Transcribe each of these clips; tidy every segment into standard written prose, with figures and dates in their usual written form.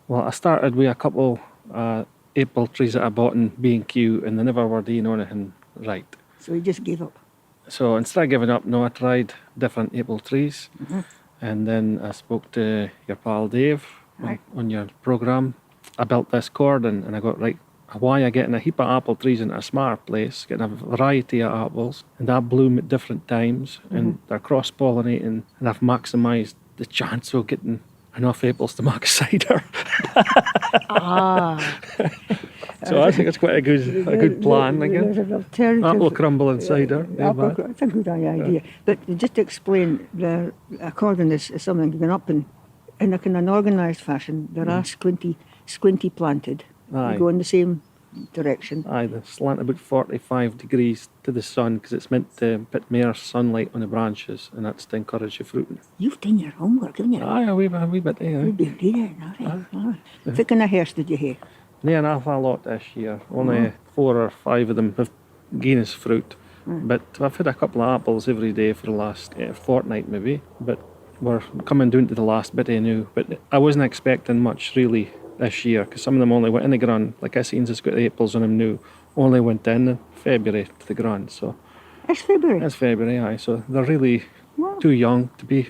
Well, I started with a couple apple trees that I bought in B&Q, and they never were doing anything right. So you just gave up. So instead of giving up, no, I tried different apple trees. Mm-hmm. And then I spoke to your pal Dave Right. on your programme. I built this Gairden, and I got, right, why I getting a heap of apple trees in a smart place, getting a variety of apples, and that bloom at different times, and they're cross-pollinating, and I've maximised the chance of getting enough apples to make cider. Ah. So I think it's quite a good plan again. There's an alternative. Apple crumble and cider. That's a good idea. But just to explain, the accordion is something going up in a kind of an organised fashion. There are squinty planted. Aye. They go in the same direction. Aye, they slant about 45 degrees to the sun because it's meant to put more sunlight on the branches, and that's to encourage the fruiting. You've done your homework, haven't you? Aye, a wee bit, yeah. You've been reading it, all right. What kind of hares did you have? Near an awful lot this year. Only 4 or 5 of them have given us fruit. But I've had a couple of apples every day for the last fortnight maybe. But we're coming down to the last bit now. But I wasn't expecting much really this year because some of them only went in the ground. Like I seen has got the apples on them now. Only went in February to the ground. So It's February. it's February, aye. So they're really too young to be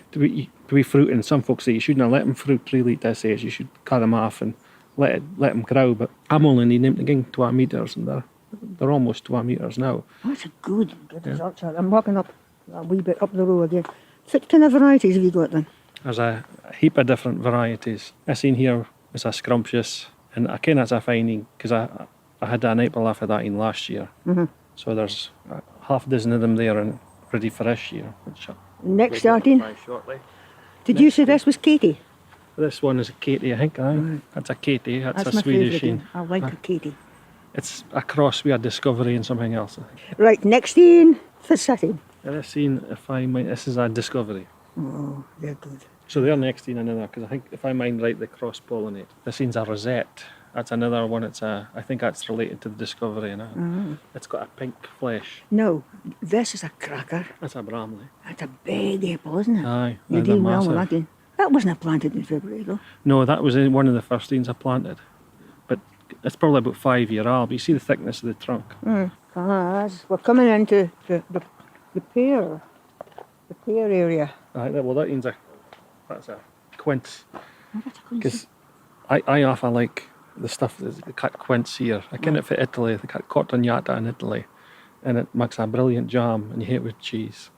fruiting. Some folks say you shouldn't let them fruit really at this age. You should cut them off and let them grow, but I'm only needing them to gain 20 metres, and they're almost 20 metres now. That's a good result. I'm walking up a wee bit up the road again. What kind of varieties have you got then? There's a heap of different varieties. I seen here is a scrumptious, and I ken it's a finding because I had an apple after that in last year. So there's a half dozen of them there and ready for this year. Which Next starting. shortly. Did you say this was Katie? This one is a Katie, I think. Aye. That's a Katie. That's a my Swedish favourite. sheen. I like a Katie. It's a cross with a Discovery and something else. I think. Right, next in for setting. And this scene, if I mind, this is a Discovery. Oh, they're good. So they're next in another, because I think if I mind right, they cross-pollinate. This scene's a rosette. That's another one. I think that's related to the Discovery. It's got a pink flesh. No, this is a cracker. That's a Bramley. That's a big apple, isn't it? Aye, You're they're doing well with massive. that. That wasn't planted in February though. No, that was one of the first things I planted. But it's probably about 5 year old. But you see the thickness of the trunk. We're coming into the pear area. Aye, well, that's a quince. Oh, that's a good Because I often like the stuff that they cut quince here. I ken it for Italy. They cut cottagnata in Italy, and it makes a brilliant jam, and you hate it with cheese.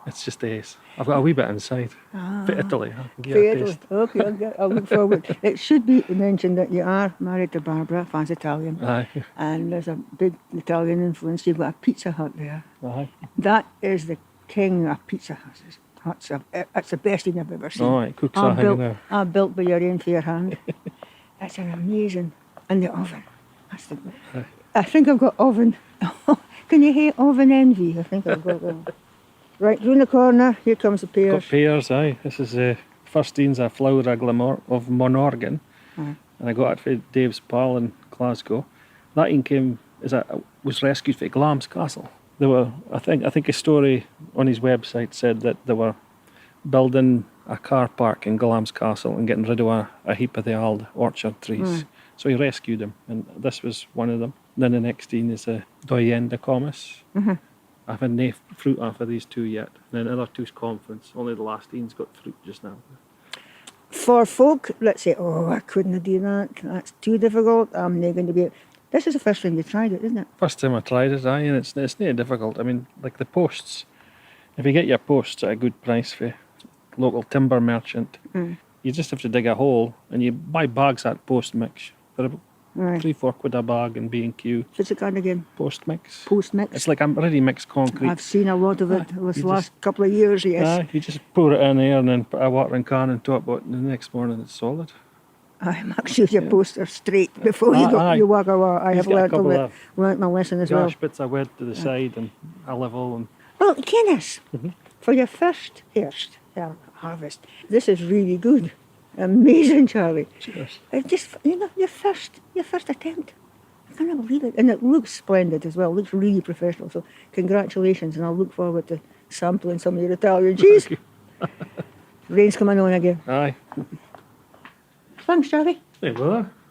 It's just ace. I've got a wee bit inside. For Italy. I can give it a taste. Okay, I'll look forward. It should be mentioned that you are married to Barbara, fan's Italian, Aye. and there's a big Italian influence. You've got a Pizza Hut there. Aye. That is the king of Pizza Huts. That's the best thing I've ever seen. Oh, it cooks a hanging there. All built by your own fair hand. That's an amazing. And the oven. I think I've got oven. Can you hear oven envy? I think I've got one. Right, round the corner, here comes the pears. Got pears, aye. This is the first thing's a flower of Monorgan. And I got it for Dave's pal in Glasgow. That one was rescued from Glamis Castle. They were, I think a story on his website said that they were building a car park in Glamis Castle and getting rid of a heap of the old orchard trees. So he rescued them, and this was one of them. Then the next thing is a Doyen de Comus. I've had no fruit off of these two yet. And then the other two's conference. Only the last thing's got fruit just now. For folk, let's say, oh, I couldn't do that. That's too difficult. I'm not going to be. This is the first time you tried it, isn't it? First time I tried it, aye, and it's not difficult. I mean, like the posts. If you get your posts at a good price for local timber merchant, you just have to dig a hole and you buy bags at post mix for about £3-4 a bag in B&Q. What's it called again? Post mix. Post mix. It's like a ready mixed concrete. I've seen a lot of it this last couple of years, yes. Aye, you just pour it in there and then put a watering can on top of it, and the next morning it's solid. I make sure your posts are straight before you walk away. I have learnt my lesson as well. Gash bits of wood to the side and a level. And well, Guinness, for your first harvest, this is really good. Amazing, Charlie. Cheers. It just, your first attempt. I can't believe it. And it looks splendid as well. It looks really professional. So congratulations, and I'll look forward to sampling some of your Italian cheese. Rain's coming on again. Aye. Thanks, Charlie. No bother.